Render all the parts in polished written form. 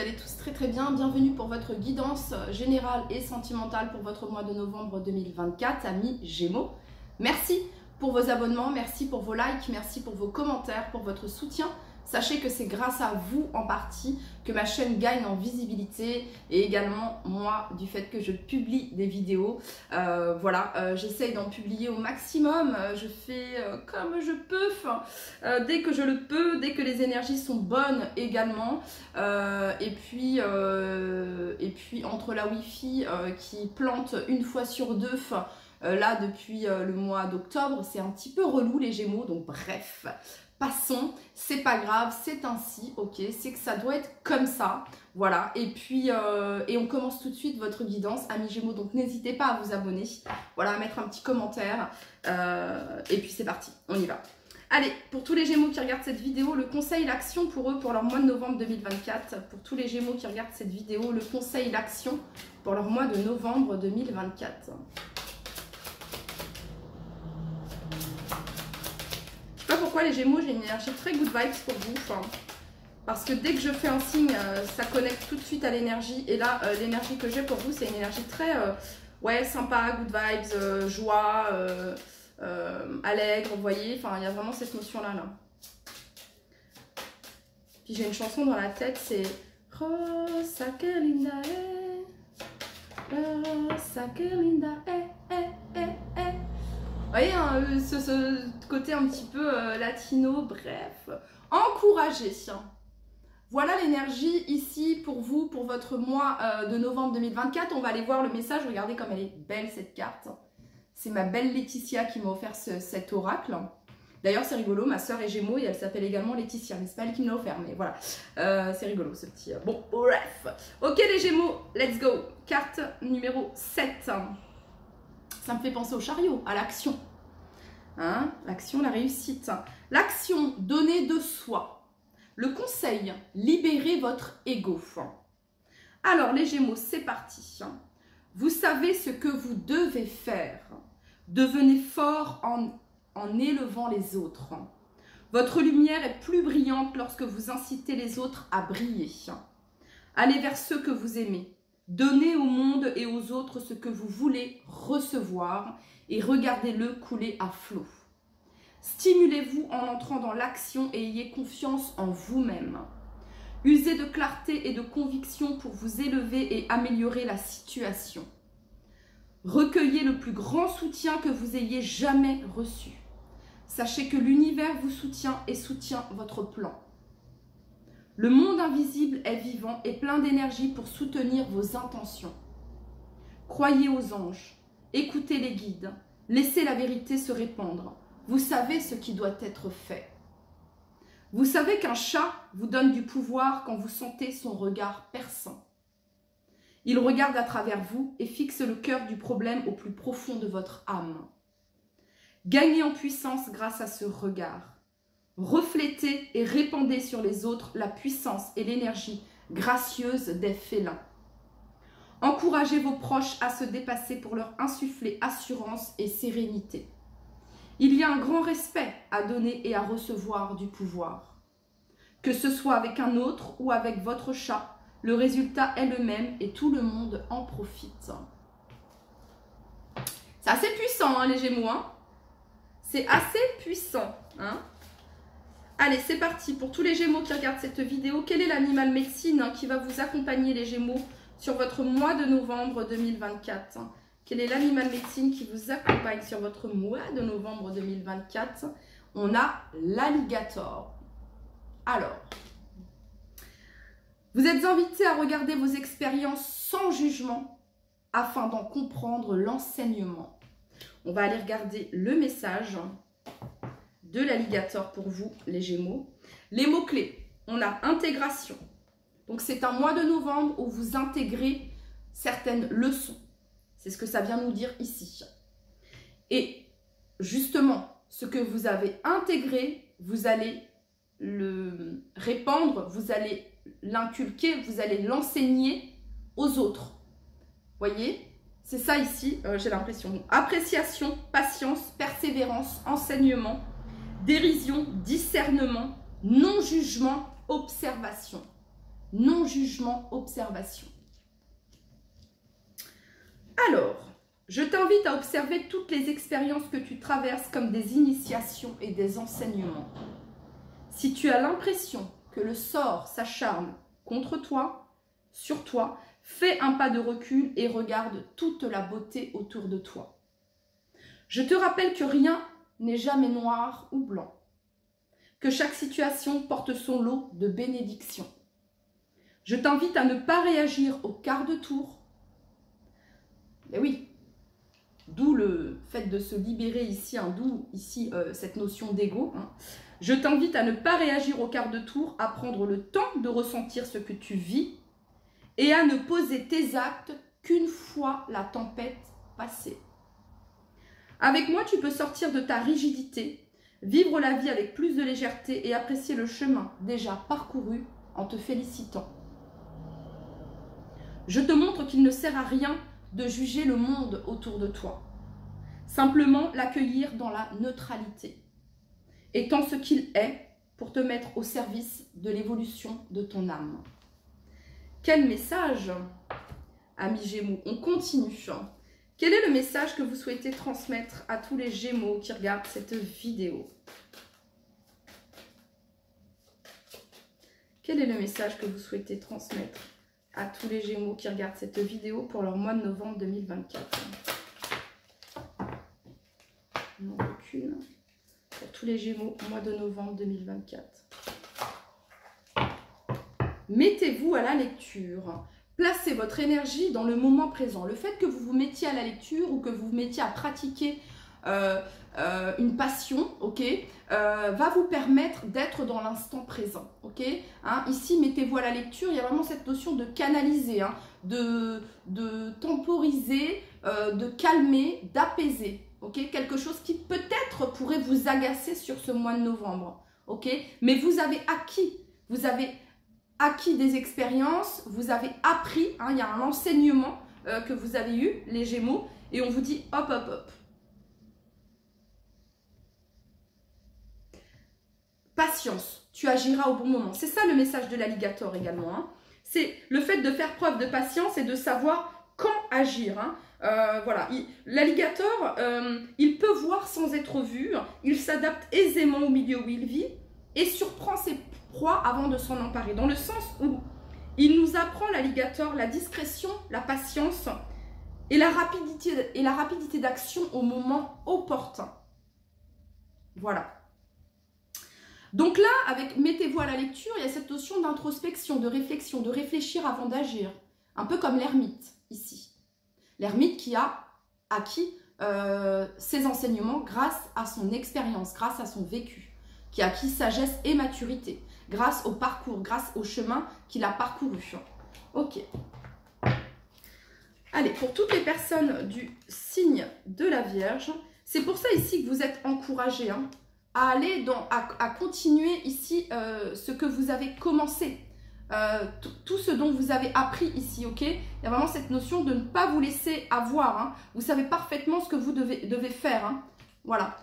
allez tous très très bien. Bienvenue pour votre guidance générale et sentimentale pour votre mois de novembre 2024, amis Gémeaux. Merci pour vos abonnements, merci pour vos likes, merci pour vos commentaires, pour votre soutien. Sachez que c'est grâce à vous en partie que ma chaîne gagne en visibilité et également moi du fait que je publie des vidéos. J'essaye d'en publier au maximum, je fais comme je peux, dès que je le peux, dès que les énergies sont bonnes également. Et puis entre la Wi-Fi qui plante une fois sur deux, là depuis le mois d'octobre, c'est un petit peu relou les Gémeaux, donc bref. Passons, c'est pas grave, c'est ainsi, ok, c'est que ça doit être comme ça, voilà, et puis, on commence tout de suite votre guidance, amis Gémeaux, donc n'hésitez pas à vous abonner, voilà, à mettre un petit commentaire, et puis c'est parti, on y va. Allez, pour tous les Gémeaux qui regardent cette vidéo, le conseil, l'action pour eux, pour leur mois de novembre 2024, pour tous les Gémeaux qui regardent cette vidéo, le conseil, l'action pour leur mois de novembre 2024. Pourquoi les Gémeaux, j'ai une énergie très good vibes pour vous, parce que dès que je fais un signe, ça connecte tout de suite à l'énergie, et là l'énergie que j'ai pour vous, c'est une énergie très sympa, good vibes, joie, allègre, vous voyez, enfin il y a vraiment cette notion là. Puis j'ai une chanson dans la tête, c'est Rosa que linda Rosa que linda vous voyez, hein, ce côté un petit peu latino, bref, encouragé. Voilà l'énergie ici pour vous, pour votre mois de novembre 2024. On va aller voir le message, regardez comme elle est belle cette carte. C'est ma belle Laetitia qui m'a offert cet oracle. D'ailleurs c'est rigolo, ma soeur est Gémeaux et elle s'appelle également Laetitia, mais c'est pas elle qui me l'a offert, mais voilà. C'est rigolo ce petit... Bon, bref. Ok les Gémeaux, let's go. Carte numéro 7. Ça me fait penser au chariot, à l'action. Hein, l'action, la réussite. L'action, donner de soi. Le conseil, libérez votre ego. Alors, les Gémeaux, c'est parti. Vous savez ce que vous devez faire. Devenez fort en élevant les autres. Votre lumière est plus brillante lorsque vous incitez les autres à briller. Allez vers ceux que vous aimez. Donnez au monde et aux autres ce que vous voulez recevoir et regardez-le couler à flot. Stimulez-vous en entrant dans l'action et ayez confiance en vous-même. Usez de clarté et de conviction pour vous élever et améliorer la situation. Recueillez le plus grand soutien que vous ayez jamais reçu. Sachez que l'univers vous soutient et soutient votre plan. Le monde invisible est vivant et plein d'énergie pour soutenir vos intentions. Croyez aux anges, écoutez les guides, laissez la vérité se répandre. Vous savez ce qui doit être fait. Vous savez qu'un chat vous donne du pouvoir quand vous sentez son regard perçant. Il regarde à travers vous et fixe le cœur du problème au plus profond de votre âme. Gagnez en puissance grâce à ce regard. Reflétez et répandez sur les autres la puissance et l'énergie gracieuse des félins. Encouragez vos proches à se dépasser pour leur insuffler assurance et sérénité. Il y a un grand respect à donner et à recevoir du pouvoir. Que ce soit avec un autre ou avec votre chat, le résultat est le même et tout le monde en profite. C'est assez puissant, hein, les Gémeaux. Hein, c'est assez puissant. Hein. Allez, c'est parti. Pour tous les Gémeaux qui regardent cette vidéo, quel est l'animal médecine qui va vous accompagner, les Gémeaux, sur votre mois de novembre 2024? Quel est l'animal médecine qui vous accompagne sur votre mois de novembre 2024? On a l'alligator. Alors, vous êtes invités à regarder vos expériences sans jugement afin d'en comprendre l'enseignement. On va aller regarder le message de l'alligator pour vous, les Gémeaux. Les mots-clés, on a intégration. Donc, c'est un mois de novembre où vous intégrez certaines leçons. C'est ce que ça vient nous dire ici. Et justement, ce que vous avez intégré, vous allez le répandre, vous allez l'inculquer, vous allez l'enseigner aux autres. Voyez? C'est ça ici, j'ai l'impression. Appréciation, patience, persévérance, enseignement, dérision, discernement, non-jugement, observation. non-jugement, observation. Alors, je t'invite à observer toutes les expériences que tu traverses comme des initiations et des enseignements. Si tu as l'impression que le sort s'acharne contre toi, sur toi, fais un pas de recul et regarde toute la beauté autour de toi. Je te rappelle que rien n'est jamais noir ou blanc, que chaque situation porte son lot de bénédictions. Je t'invite à ne pas réagir au quart de tour. Mais oui, d'où le fait de se libérer ici, hein, d'où ici cette notion d'ego. Hein. Je t'invite à ne pas réagir au quart de tour, à prendre le temps de ressentir ce que tu vis et à ne poser tes actes qu'une fois la tempête passée. Avec moi, tu peux sortir de ta rigidité, vivre la vie avec plus de légèreté et apprécier le chemin déjà parcouru en te félicitant. Je te montre qu'il ne sert à rien de juger le monde autour de toi. Simplement l'accueillir dans la neutralité, étant ce qu'il est pour te mettre au service de l'évolution de ton âme. Quel message, amis Gémeaux? On continue. Quel est le message que vous souhaitez transmettre à tous les Gémeaux qui regardent cette vidéo? Quel est le message que vous souhaitez transmettre à tous les Gémeaux qui regardent cette vidéo pour leur mois de novembre 2024? On recule. Pour tous les Gémeaux, mois de novembre 2024. Mettez-vous à la lecture. Placez votre énergie dans le moment présent. Le fait que vous vous mettiez à la lecture ou que vous vous mettiez à pratiquer une passion, ok, va vous permettre d'être dans l'instant présent, ok. Hein, ici, mettez-vous à la lecture. Il y a vraiment cette notion de canaliser, hein, de temporiser, de calmer, d'apaiser. Okay, quelque chose qui peut-être pourrait vous agacer sur ce mois de novembre. Okay, mais vous avez acquis des expériences, vous avez appris, hein, il y a un enseignement que vous avez eu, les Gémeaux, et on vous dit hop, hop, hop. Patience, tu agiras au bon moment. C'est ça le message de l'alligator également. Hein. C'est le fait de faire preuve de patience et de savoir quand agir. Hein. Voilà, l'alligator, il peut voir sans être vu, il s'adapte aisément au milieu où il vit et surprend ses proies avant de s'en emparer. Dans le sens où il nous apprend, l'alligator, la discrétion, la patience et la rapidité d'action au moment opportun. Voilà. Donc là, avec mettez-vous à la lecture, il y a cette notion d'introspection, de réflexion, de réfléchir avant d'agir. Un peu comme l'ermite, ici. L'ermite qui a acquis ses enseignements grâce à son expérience, grâce à son vécu, qui a acquis sagesse et maturité, grâce au parcours, grâce au chemin qu'il a parcouru. Ok. Allez, pour toutes les personnes du signe de la Vierge, c'est pour ça ici que vous êtes encouragés hein, à aller à continuer ici ce que vous avez commencé. Tout ce dont vous avez appris ici, ok? Il y a vraiment cette notion de ne pas vous laisser avoir. Hein. Vous savez parfaitement ce que vous devez faire. Hein. Voilà.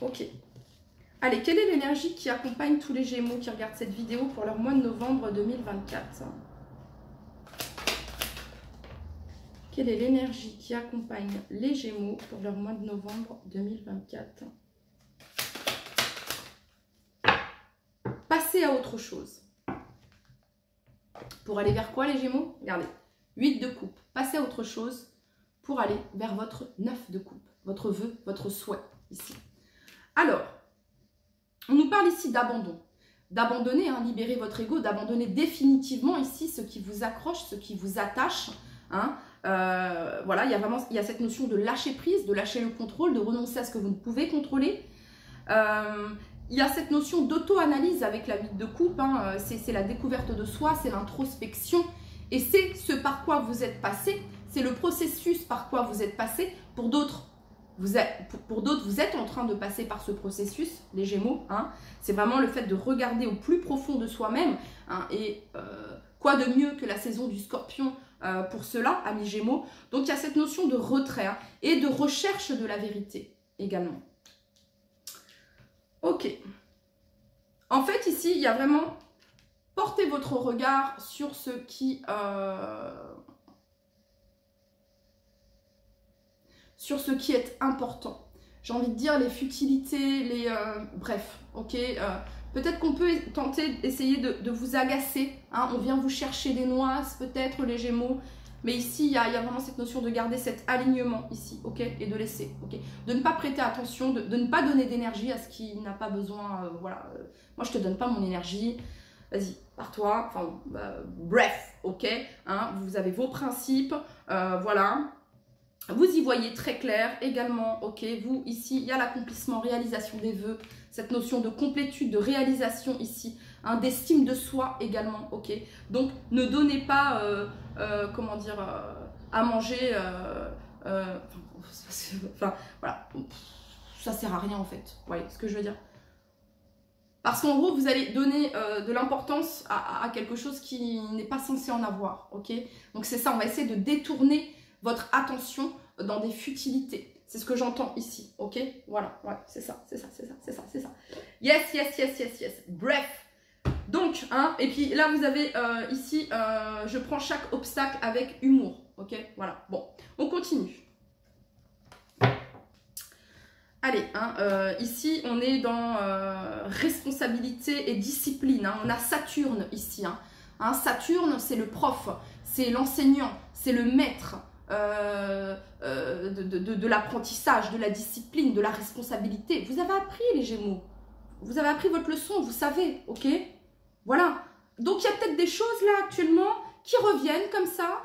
Ok. Allez, quelle est l'énergie qui accompagne tous les Gémeaux qui regardent cette vidéo pour leur mois de novembre 2024? Quelle est l'énergie qui accompagne les Gémeaux pour leur mois de novembre 2024? Passez à autre chose. Pour aller vers quoi les Gémeaux? Regardez, 8 de coupe. Passez à autre chose pour aller vers votre 9 de coupe. Votre vœu, votre souhait ici. Alors, on nous parle ici d'abandon. D'abandonner, hein, libérer votre ego, d'abandonner définitivement ici ce qui vous accroche, ce qui vous attache. Hein. Voilà, il y a cette notion de lâcher prise, de lâcher le contrôle, de renoncer à ce que vous ne pouvez contrôler. Il y a cette notion d'auto-analyse avec la 8 de coupe, hein. C'est la découverte de soi, c'est l'introspection et c'est ce par quoi vous êtes passé, c'est le processus par quoi vous êtes passé. Pour d'autres, vous êtes en train de passer par ce processus, les Gémeaux. Hein. C'est vraiment le fait de regarder au plus profond de soi-même. Hein, et quoi de mieux que la saison du Scorpion pour cela, amis Gémeaux. Donc il y a cette notion de retrait hein, et de recherche de la vérité également. Ok. En fait, ici, il y a vraiment portez votre regard sur ce qui est important. J'ai envie de dire les futilités, bref, ok. Peut-être qu'on peut tenter d'essayer de vous agacer. Hein, on vient vous chercher des noises, peut-être les Gémeaux. Mais ici, il y a vraiment cette notion de garder cet alignement ici, ok, et de laisser, ok. De ne pas prêter attention, de ne pas donner d'énergie à ce qui n'a pas besoin, voilà. Moi, je te donne pas mon énergie. Vas-y, pars-toi. Enfin, bref, ok. Hein, vous avez vos principes, voilà. Vous y voyez très clair également, ok. Vous, ici, il y a l'accomplissement, réalisation des vœux. Cette notion de complétude, de réalisation ici. Hein, d'estime de soi également, ok. Donc, ne donnez pas, comment dire, à manger. Enfin, voilà. Ça sert à rien en fait. Vous voyez ce que je veux dire? Parce qu'en gros, vous allez donner de l'importance à quelque chose qui n'est pas censé en avoir, ok. Donc, c'est ça, on va essayer de détourner votre attention dans des futilités. C'est ce que j'entends ici, ok. Voilà, ouais, c'est ça, c'est ça, c'est ça, c'est ça, c'est ça. Yes, yes, yes, yes, yes. Bref. Donc, hein, et puis là, vous avez ici, je prends chaque obstacle avec humour, ok. Voilà, bon, on continue. Allez, hein, ici, on est dans responsabilité et discipline. Hein. On a Saturne ici. Hein, Saturne, c'est le prof, c'est l'enseignant, c'est le maître de l'apprentissage, de la discipline, de la responsabilité. Vous avez appris les Gémeaux. Vous avez appris votre leçon, vous savez, ok? Voilà. Donc, il y a peut-être des choses là actuellement qui reviennent comme ça,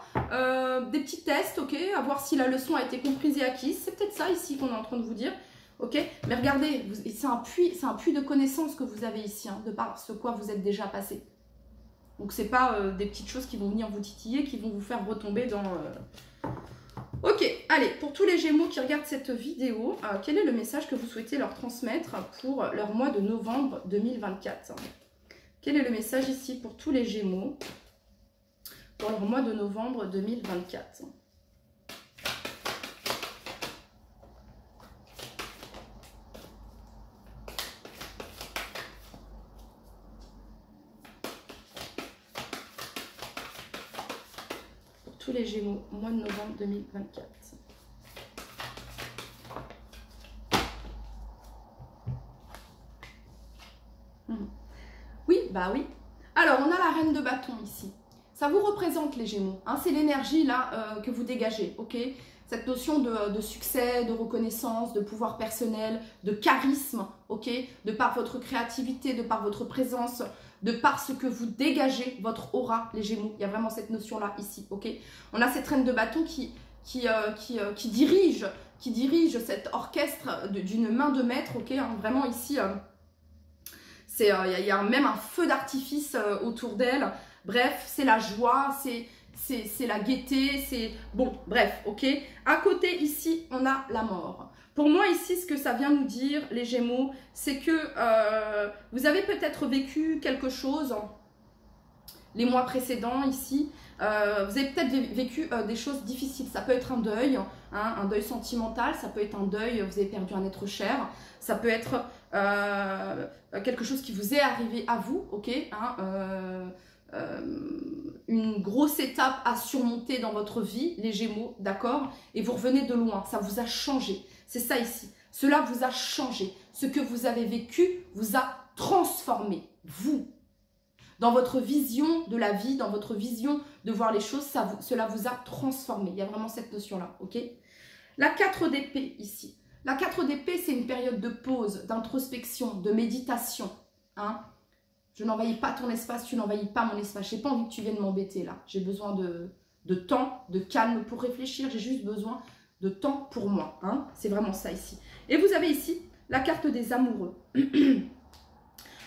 des petits tests, ok? À voir si la leçon a été comprise et acquise. C'est peut-être ça ici qu'on est en train de vous dire. Ok, mais regardez, c'est un puits de connaissances que vous avez ici, hein, de par ce quoi vous êtes déjà passé. Donc, c'est pas des petites choses qui vont venir vous titiller, qui vont vous faire retomber dans... Ok, allez, pour tous les Gémeaux qui regardent cette vidéo, quel est le message que vous souhaitez leur transmettre pour leur mois de novembre 2024? Quel est le message ici pour tous les Gémeaux pour leur mois de novembre 2024? Tous les Gémeaux, mois de novembre 2024. Oui, bah oui. Alors, on a la reine de bâton ici. Ça vous représente les Gémeaux. Hein, c'est l'énergie là que vous dégagez, ok? Cette notion de succès, de reconnaissance, de pouvoir personnel, de charisme, ok? De par votre créativité, de par votre présence, de par ce que vous dégagez, votre aura, les Gémeaux. Il y a vraiment cette notion-là ici, ok? On a cette reine de bâton qui dirige cet orchestre d'une main de maître, ok? Hein, vraiment ici, il y a même un feu d'artifice autour d'elle. Bref, c'est la joie, c'est la gaieté, c'est... Bon, bref, ok? À côté, ici, on a la mort. Pour moi, ici, ce que ça vient nous dire, les Gémeaux, c'est que vous avez peut-être vécu quelque chose les mois précédents, ici. Vous avez peut-être vécu des choses difficiles. Ça peut être un deuil, hein, un deuil sentimental. Ça peut être un deuil, vous avez perdu un être cher. Ça peut être quelque chose qui vous est arrivé à vous, ok? Hein, une grosse étape à surmonter dans votre vie, les Gémeaux, d'accord? Et vous revenez de loin, ça vous a changé. C'est ça ici. Cela vous a changé. Ce que vous avez vécu vous a transformé, vous. Dans votre vision de la vie, dans votre vision de voir les choses, cela vous a transformé. Il y a vraiment cette notion-là, ok? La 4 d'épée ici. La 4 d'épée, c'est une période de pause, d'introspection, de méditation, hein? Je n'envahis pas ton espace, tu n'envahis pas mon espace. Je n'ai pas envie que tu viennes m'embêter là. J'ai besoin de temps, de calme pour réfléchir. J'ai juste besoin de temps pour moi. Hein. C'est vraiment ça ici. Et vous avez ici la carte des amoureux.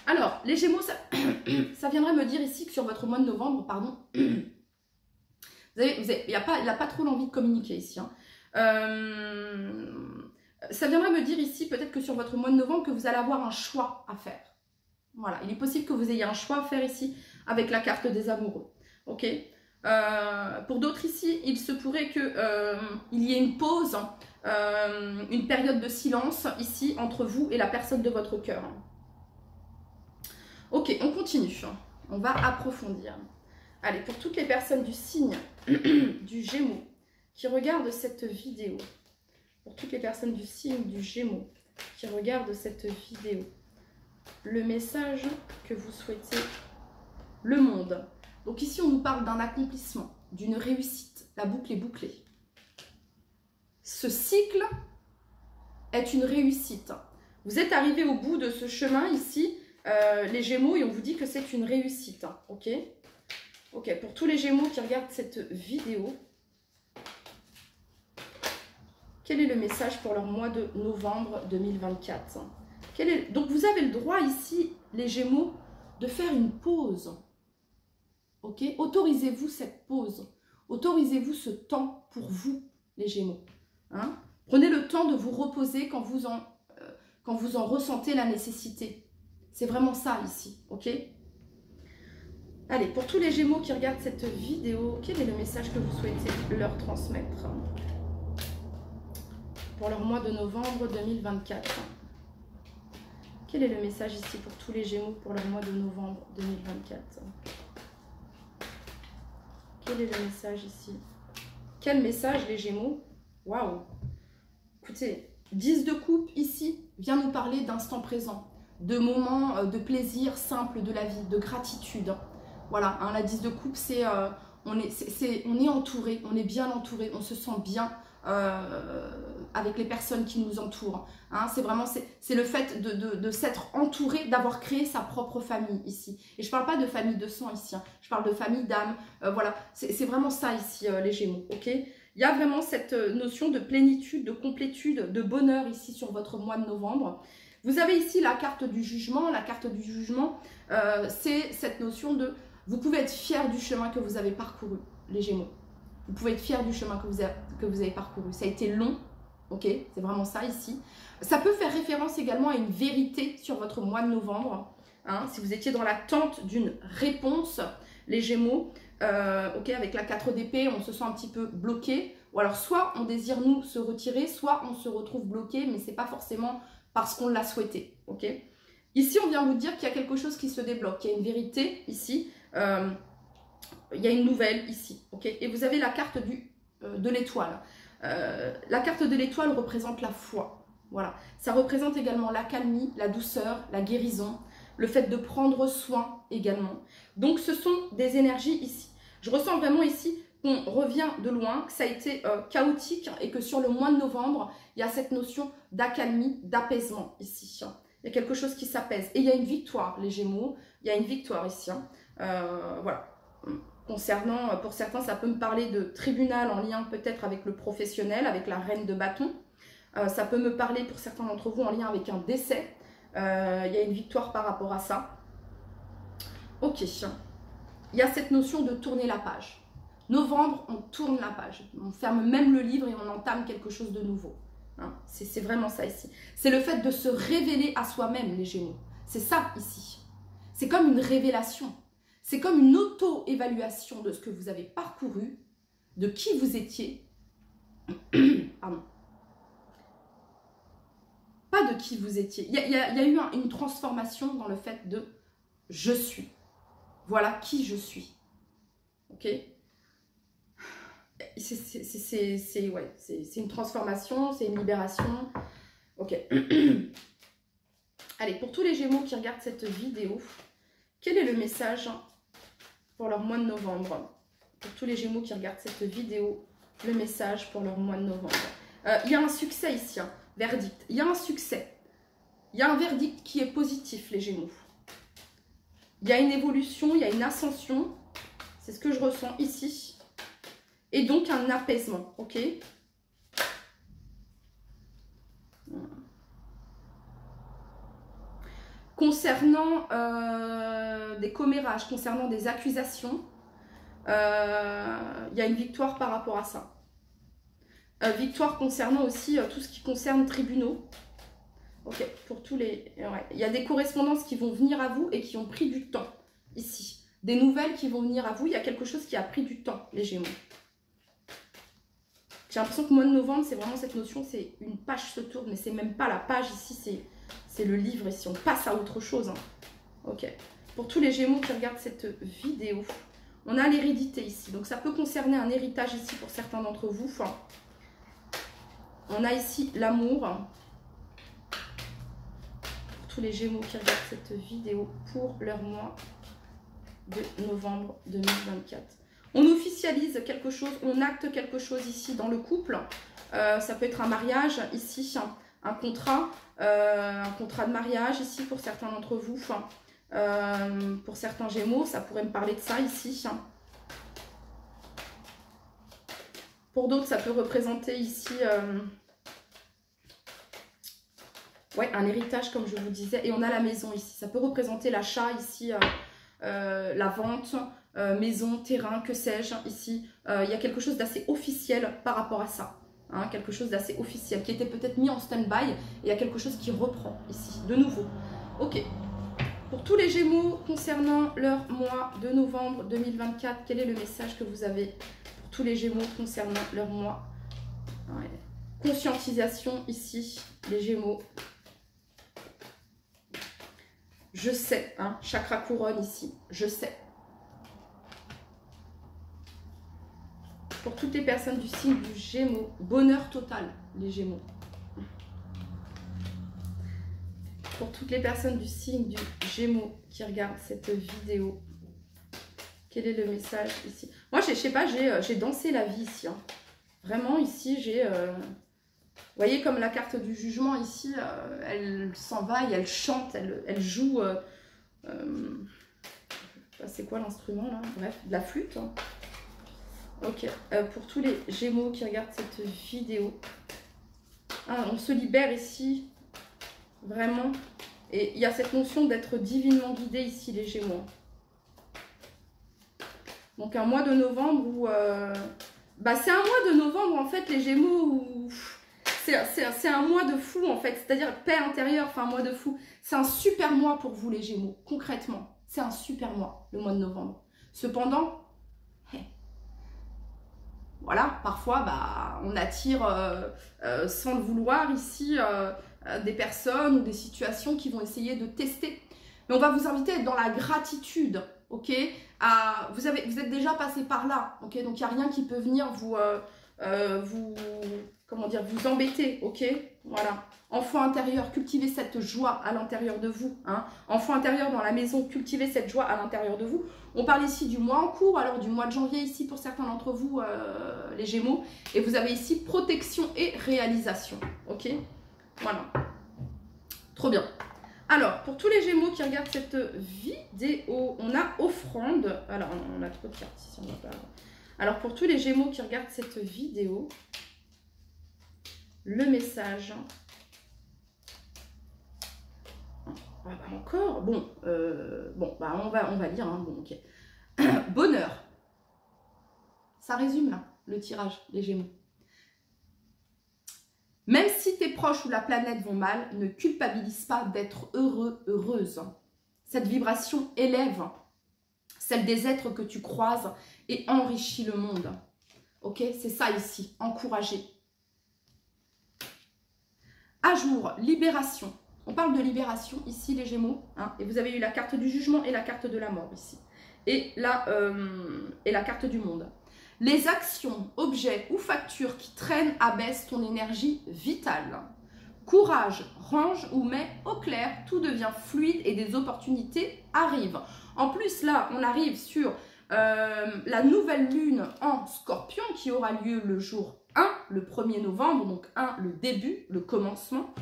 Alors, les Gémeaux, ça viendrait me dire ici que sur votre mois de novembre, pardon, il n'a pas trop l'envie de communiquer ici. Hein. Ça viendrait me dire ici peut-être que sur votre mois de novembre, que vous allez avoir un choix à faire. Voilà, il est possible que vous ayez un choix à faire ici avec la carte des amoureux. Ok. Pour d'autres ici, il se pourrait qu'il y ait une pause, une période de silence ici entre vous et la personne de votre cœur. Ok, on continue. On va approfondir. Allez, pour toutes les personnes du signe du Gémeaux qui regardent cette vidéo, pour toutes les personnes du signe du Gémeaux qui regardent cette vidéo, le message que vous souhaitez, le monde. Donc ici, on nous parle d'un accomplissement, d'une réussite. La boucle est bouclée. Ce cycle est une réussite. Vous êtes arrivé au bout de ce chemin ici, les Gémeaux, et on vous dit que c'est une réussite. Ok ? Ok, pour tous les Gémeaux qui regardent cette vidéo, quel est le message pour leur mois de novembre 2024 ? Donc vous avez le droit ici, les Gémeaux, de faire une pause. Ok ? Autorisez-vous cette pause. Autorisez-vous ce temps pour vous, les Gémeaux. Hein ? Prenez le temps de vous reposer quand vous en ressentez la nécessité. C'est vraiment ça ici, ok ? Allez, pour tous les Gémeaux qui regardent cette vidéo, quel est le message que vous souhaitez leur transmettre pour leur mois de novembre 2024 ? Quel est le message ici pour tous les Gémeaux pour leur mois de novembre 2024 ? Quel est le message ici? Quel message les Gémeaux? Waouh! Écoutez, 10 de coupe ici vient nous parler d'instant présent, de moments de plaisir simple de la vie, de gratitude. Voilà, hein, la 10 de coupe, c'est on est entouré, on est bien entouré, on se sent bien avec les personnes qui nous entourent. Hein, c'est vraiment c'est le fait de s'être entouré, d'avoir créé sa propre famille ici. Et je ne parle pas de famille de sang ici, hein, je parle de famille d'âme. Voilà, c'est vraiment ça ici les Gémeaux, ok? Il y a vraiment cette notion de plénitude, de complétude, de bonheur ici sur votre mois de novembre. Vous avez ici la carte du jugement. La carte du jugement, c'est cette notion de... Vous pouvez être fier du chemin que vous avez parcouru, les Gémeaux. Vous pouvez être fier du chemin que vous avez parcouru. Ça a été long, ok? C'est vraiment ça ici. Ça peut faire référence également à une vérité sur votre mois de novembre. Hein, si vous étiez dans l'attente d'une réponse, les Gémeaux, ok, avec la 4 d'épée, on se sent un petit peu bloqué. Ou alors soit on désire nous se retirer, soit on se retrouve bloqué, mais ce n'est pas forcément parce qu'on l'a souhaité, ok? Ici, on vient vous dire qu'il y a quelque chose qui se débloque. Il y a une vérité ici. Il y a une nouvelle ici, ok? Et vous avez la carte de l'étoile. La carte de l'étoile représente la foi. Voilà. Ça représente également l'accalmie, la douceur, la guérison, le fait de prendre soin également. Donc, ce sont des énergies ici. Je ressens vraiment ici qu'on revient de loin, que ça a été chaotique et que sur le mois de novembre, il y a cette notion d'accalmie, d'apaisement ici. Il y a quelque chose qui s'apaise. Et il y a une victoire, les Gémeaux. Il y a une victoire ici. Voilà. Concernant, pour certains, ça peut me parler de tribunal en lien peut-être avec le professionnel, avec la reine de bâton. Ça peut me parler pour certains d'entre vous en lien avec un décès. Il y a une victoire par rapport à ça. Ok. Il y a cette notion de tourner la page. Novembre, on tourne la page. On ferme même le livre et on entame quelque chose de nouveau. Hein, c'est vraiment ça ici. C'est le fait de se révéler à soi-même, les Gémeaux. C'est ça ici. C'est comme une révélation. C'est comme une auto-évaluation de ce que vous avez parcouru, de qui vous étiez. Pardon. Pas de qui vous étiez. Il y a eu une transformation dans le fait de « je suis ». Voilà qui je suis. Ok? C'est une transformation, c'est une libération. Ok. Allez, pour tous les Gémeaux qui regardent cette vidéo, quel est le message pour leur mois de novembre? Pour tous les Gémeaux qui regardent cette vidéo, le message pour leur mois de novembre. Il y a un succès ici, hein, verdict. Il y a un succès. Il y a un verdict qui est positif, les Gémeaux. Il y a une évolution, il y a une ascension. C'est ce que je ressens ici. Et donc un apaisement, ok? Concernant des commérages, concernant des accusations, il y a une victoire par rapport à ça. Victoire concernant aussi tout ce qui concerne tribunaux. Ok, pour tous les... Ouais. Il y a des correspondances qui vont venir à vous et qui ont pris du temps, ici. Des nouvelles qui vont venir à vous, il y a quelque chose qui a pris du temps, les Gémeaux. J'ai l'impression que le mois de novembre, c'est vraiment cette notion, c'est une page se tourne, mais c'est même pas la page ici, c'est le livre ici. On passe à autre chose. Hein. Ok. pour tous les Gémeaux qui regardent cette vidéo, on a l'hérédité ici. Donc ça peut concerner un héritage ici pour certains d'entre vous. Enfin, on a ici l'amour. Pour tous les Gémeaux qui regardent cette vidéo pour leur mois de novembre 2024. On officialise quelque chose, on acte quelque chose ici dans le couple. Ça peut être un mariage ici, un contrat de mariage ici pour certains d'entre vous. Enfin, pour certains Gémeaux, ça pourrait me parler de ça ici. Pour d'autres, ça peut représenter ici ouais, un héritage, comme je vous disais. Et on a la maison ici. Ça peut représenter l'achat ici, la vente, maison, terrain, que sais-je ici. Il y a quelque chose d'assez officiel par rapport à ça. Hein, quelque chose d'assez officiel qui était peut-être mis en stand-by. Et il y a quelque chose qui reprend ici, de nouveau. Ok. Pour tous les Gémeaux concernant leur mois de novembre 2024, quel est le message que vous avez pour tous les Gémeaux concernant leur mois? Ouais. Conscientisation ici, les Gémeaux. Je sais, hein, chakra couronne ici, je sais. Pour toutes les personnes du signe du Gémeaux, bonheur total, les Gémeaux. Pour toutes les personnes du signe du Gémeaux qui regardent cette vidéo, quel est le message ici? Moi, je sais pas, j'ai dansé la vie ici. Hein. Vraiment, ici, j'ai... Vous voyez, comme la carte du jugement, ici, elle s'en va et elle chante, elle joue... c'est quoi l'instrument, là? Bref, de la flûte. Hein. Ok, pour tous les Gémeaux qui regardent cette vidéo. Ah, on se libère ici, vraiment. Et il y a cette notion d'être divinement guidé ici, les Gémeaux. Donc un mois de novembre où... c'est un mois de novembre, en fait, les Gémeaux, où... C'est un mois de fou, en fait. C'est-à-dire paix intérieure, enfin un mois de fou. C'est un super mois pour vous, les Gémeaux, concrètement. C'est un super mois, le mois de novembre. Cependant, voilà, parfois, on attire, sans le vouloir, ici, des personnes ou des situations qui vont essayer de tester. Mais on va vous inviter à être dans la gratitude, ok? Vous êtes déjà passé par là, ok? Donc, il n'y a rien qui peut venir vous embêter, ok? Voilà. Enfant intérieur, cultivez cette joie à l'intérieur de vous. Hein. Enfant intérieur dans la maison, cultivez cette joie à l'intérieur de vous. On parle ici du mois en cours, alors du mois de janvier ici pour certains d'entre vous, les Gémeaux. Et vous avez ici protection et réalisation, ok? Voilà. Trop bien. Alors, pour tous les Gémeaux qui regardent cette vidéo, on a offrande. Alors, on a trop de cartes ici, on va pas... Alors, pour tous les Gémeaux qui regardent cette vidéo, le message... encore, bon, on va lire, hein, bon, ok. Bonheur. Ça résume là, le tirage, les Gémeaux. Même si tes proches ou la planète vont mal, ne culpabilise pas d'être heureux, heureuse. Cette vibration élève celle des êtres que tu croises et enrichit le monde. Ok, c'est ça ici, encourager. À jour, libération. On parle de libération ici, les Gémeaux. Hein, et vous avez eu la carte du jugement et la carte de la mort ici. Et la carte du monde. Les actions, objets ou factures qui traînent abaissent ton énergie vitale. Courage, range ou mets au clair, tout devient fluide et des opportunités arrivent. En plus, là, on arrive sur la nouvelle lune en Scorpion qui aura lieu le jour 1, le 1er novembre. Donc 1, le début, le commencement.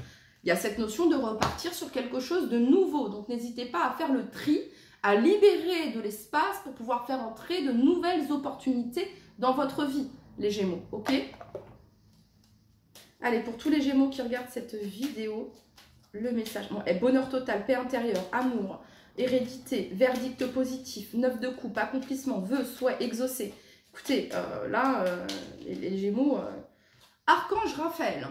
Il y a cette notion de repartir sur quelque chose de nouveau. Donc, n'hésitez pas à faire le tri, à libérer de l'espace pour pouvoir faire entrer de nouvelles opportunités dans votre vie, les Gémeaux. Ok? Allez, pour tous les Gémeaux qui regardent cette vidéo, le message. Bon, bonheur total, paix intérieure, amour, hérédité, verdict positif, 9 de coupe, accomplissement, vœux, souhaits exaucés. Écoutez, les Gémeaux, Archange Raphaël.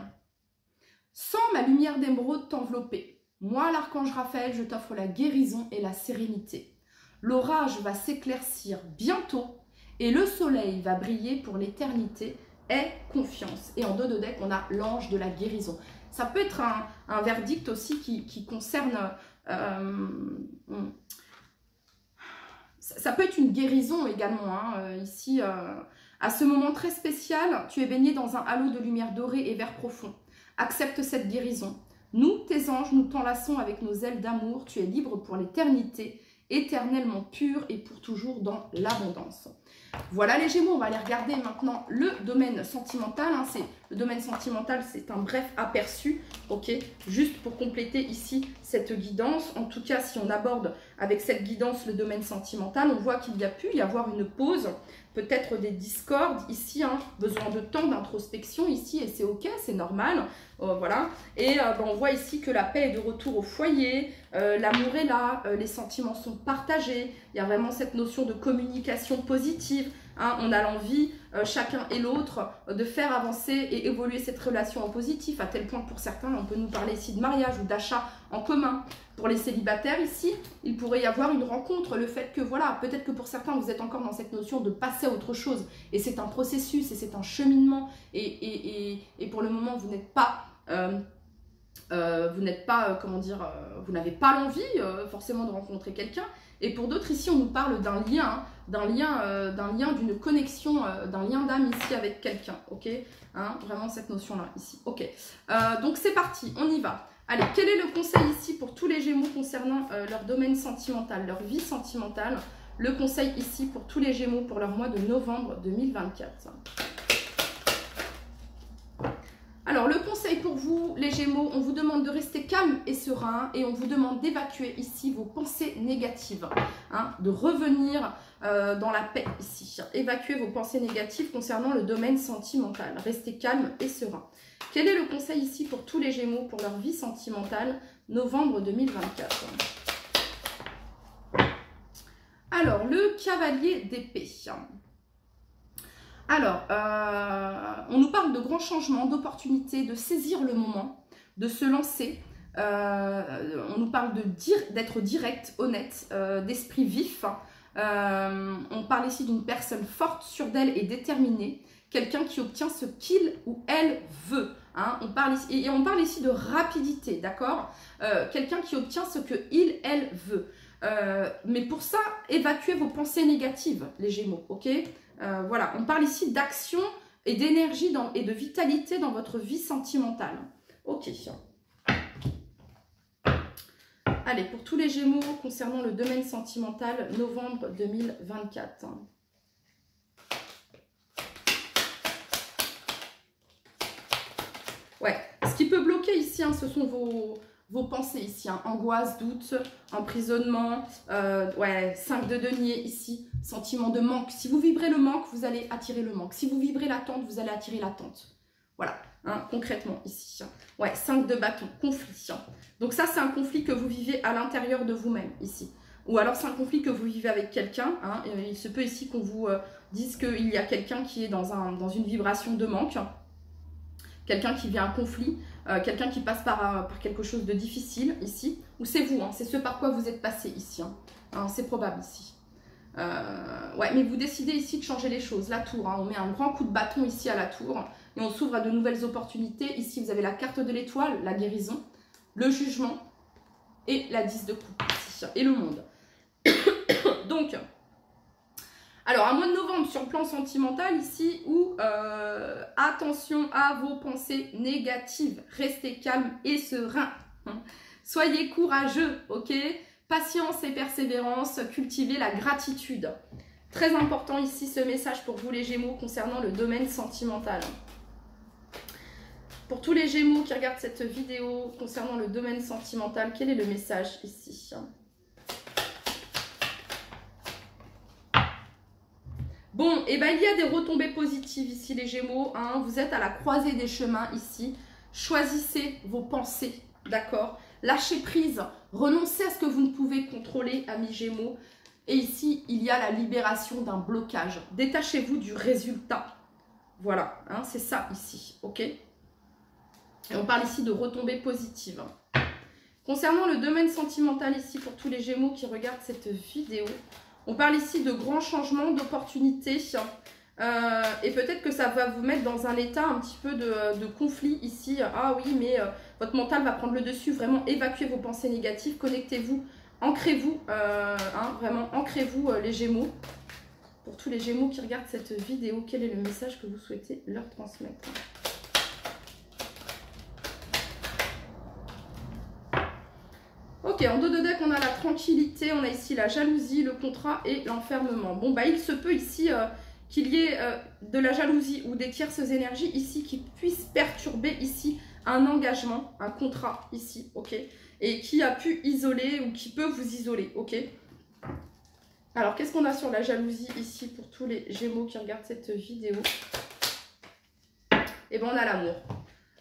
Sens ma lumière d'émeraude t'envelopper. Moi, l'archange Raphaël, je t'offre la guérison et la sérénité. L'orage va s'éclaircir bientôt et le soleil va briller pour l'éternité. Aie confiance. Et en dos de deck, on a l'ange de la guérison. Ça peut être un verdict aussi qui concerne ça peut être une guérison également, hein, ici, à ce moment très spécial, tu es baigné dans un halo de lumière dorée et vert profond. Accepte cette guérison. Nous, tes anges, nous t'enlaçons avec nos ailes d'amour. Tu es libre pour l'éternité, éternellement pur et pour toujours dans l'abondance. Voilà les Gémeaux, on va aller regarder maintenant le domaine sentimental. Hein, le domaine sentimental, c'est un bref aperçu, ok, juste pour compléter ici cette guidance. En tout cas, si on aborde avec cette guidance le domaine sentimental, on voit qu'il y a pu y avoir une pause, peut-être des discordes ici, hein, besoin de temps d'introspection ici, et c'est ok, c'est normal, voilà. Et on voit ici que la paix est de retour au foyer, l'amour est là, les sentiments sont partagés, il y a vraiment cette notion de communication positive, hein, on a l'envie, chacun et l'autre, de faire avancer et évoluer cette relation en positif, à tel point que pour certains, on peut nous parler ici de mariage ou d'achat en commun. Pour les célibataires ici, il pourrait y avoir une rencontre, le fait que voilà, peut-être que pour certains, vous êtes encore dans cette notion de passer à autre chose, et c'est un processus, et c'est un cheminement, et pour le moment, vous n'êtes pas... comment dire, vous n'avez pas l'envie forcément de rencontrer quelqu'un. Et pour d'autres ici, on nous parle d'un lien, d'une connexion, d'un lien d'âme ici avec quelqu'un, ok, hein, vraiment cette notion-là ici, ok. Donc c'est parti, on y va. Allez, quel est le conseil ici pour tous les Gémeaux concernant leur domaine sentimental, leur vie sentimentale? Le conseil ici pour tous les Gémeaux pour leur mois de novembre 2024. Alors, le conseil pour vous, les Gémeaux, on vous demande de rester calme et serein et on vous demande d'évacuer ici vos pensées négatives, hein, de revenir dans la paix ici. Évacuez vos pensées négatives concernant le domaine sentimental. Restez calme et serein. Quel est le conseil ici pour tous les Gémeaux pour leur vie sentimentale, novembre 2024? Alors, le cavalier d'épée. Alors, on nous parle de grands changements, d'opportunités, de saisir le moment, de se lancer. On nous parle d'être direct, honnête, d'esprit vif. On parle ici d'une personne forte, sûre d'elle et déterminée. Quelqu'un qui obtient ce qu'il ou elle veut. Hein. On parle ici de rapidité, d'accord? Quelqu'un qui obtient ce que il, elle veut. Mais pour ça, évacuez vos pensées négatives, les Gémeaux, ok? Voilà, on parle ici d'action et d'énergie et de vitalité dans votre vie sentimentale. Ok. Allez, pour tous les Gémeaux concernant le domaine sentimental, novembre 2024. Ouais, ce qui peut bloquer ici, hein, ce sont vos pensées ici, hein. Angoisse, doute, emprisonnement, ouais, 5 de denier ici, sentiment de manque. Si vous vibrez le manque, vous allez attirer le manque. Si vous vibrez l'attente, vous allez attirer l'attente. Voilà, hein, concrètement ici. Ouais, 5 de bâton, conflit. Donc ça, c'est un conflit que vous vivez à l'intérieur de vous-même ici. Ou alors c'est un conflit que vous vivez avec quelqu'un. Hein, il se peut ici qu'on vous dise qu'il y a quelqu'un qui est dans une vibration de manque. Quelqu'un qui vit un conflit, quelqu'un qui passe par quelque chose de difficile ici, ou c'est vous, hein, c'est ce par quoi vous êtes passé ici, hein, c'est probable ici. Ouais, mais vous décidez ici de changer les choses, la tour, hein, on met un grand coup de bâton ici à la tour, et on s'ouvre à de nouvelles opportunités. Ici, vous avez la carte de l'étoile, la guérison, le jugement, et la 10 de coupe, ici, et le monde. Donc... Alors, un mois de novembre sur le plan sentimental ici où attention à vos pensées négatives. Restez calme et serein. Soyez courageux, ok? Patience et persévérance, cultivez la gratitude. Très important ici ce message pour vous les Gémeaux concernant le domaine sentimental. Pour tous les Gémeaux qui regardent cette vidéo concernant le domaine sentimental, quel est le message ici ? Bon, et ben il y a des retombées positives ici les Gémeaux, hein. Vous êtes à la croisée des chemins ici. Choisissez vos pensées, d'accord? Lâchez prise, renoncez à ce que vous ne pouvez contrôler, amis Gémeaux. Et ici, il y a la libération d'un blocage. Détachez-vous du résultat. Voilà, hein, c'est ça ici, ok? Et on parle ici de retombées positives. Concernant le domaine sentimental ici, pour tous les Gémeaux qui regardent cette vidéo, on parle ici de grands changements, d'opportunités. Et peut-être que ça va vous mettre dans un état un petit peu de conflit ici. Ah oui, mais votre mental va prendre le dessus. Vraiment, évacuez vos pensées négatives. Connectez-vous ancrez-vous, vraiment, ancrez-vous les Gémeaux. Pour tous les Gémeaux qui regardent cette vidéo, quel est le message que vous souhaitez leur transmettre? Ok, en dos de deck, on a la tranquillité, on a ici la jalousie, le contrat et l'enfermement. Bon, bah, il se peut ici qu'il y ait de la jalousie ou des tierces énergies ici qui puissent perturber ici un engagement, un contrat ici, ok? Et qui a pu isoler ou qui peut vous isoler, ok? Alors, qu'est-ce qu'on a sur la jalousie ici pour tous les Gémeaux qui regardent cette vidéo? Eh bien, on a l'amour.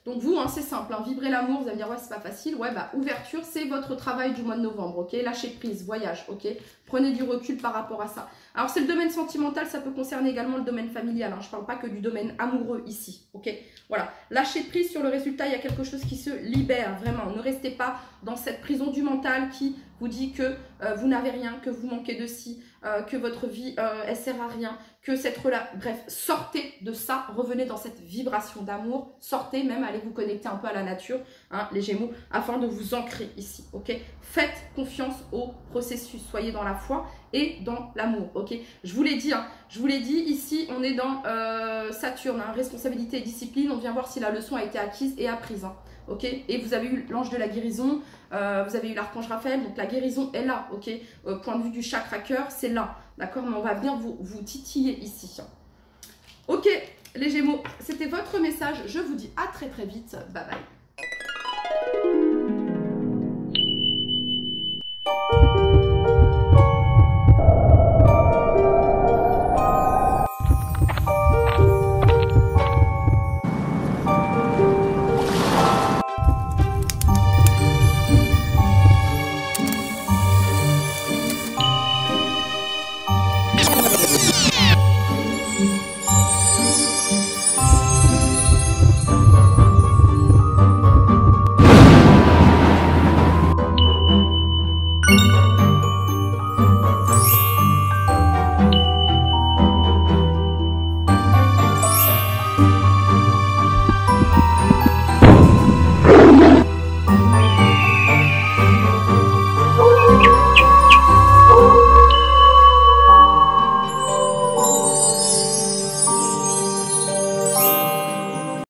Donc vous, c'est simple, vibrer l'amour, vous allez me dire, ouais, c'est pas facile. Ouais, bah, ouverture, c'est votre travail du mois de novembre, ok? Lâcher prise, voyage, ok? Prenez du recul par rapport à ça. Alors, c'est le domaine sentimental, ça peut concerner également le domaine familial. Je ne parle pas que du domaine amoureux ici, ok? Voilà, lâcher prise sur le résultat, il y a quelque chose qui se libère, vraiment. Ne restez pas dans cette prison du mental qui vous dit que vous n'avez rien, que vous manquez de ci, que votre vie, elle sert à rien, que cette relation... Bref, sortez de ça, revenez dans cette vibration d'amour, sortez, même allez vous connecter un peu à la nature, les Gémeaux, afin de vous ancrer ici, ok? Faites confiance au processus, soyez dans la foi et dans l'amour, ok? Je vous l'ai dit, ici, on est dans Saturne, responsabilité et discipline, on vient voir si la leçon a été acquise et apprise, ok? Et vous avez eu l'ange de la guérison, vous avez eu l'archange Raphaël, donc la guérison est là, ok? Point de vue du chakra cœur, c'est là, d'accord? Mais on va venir vous titiller ici. Ok, les Gémeaux, c'était votre message, je vous dis à très très vite, bye bye.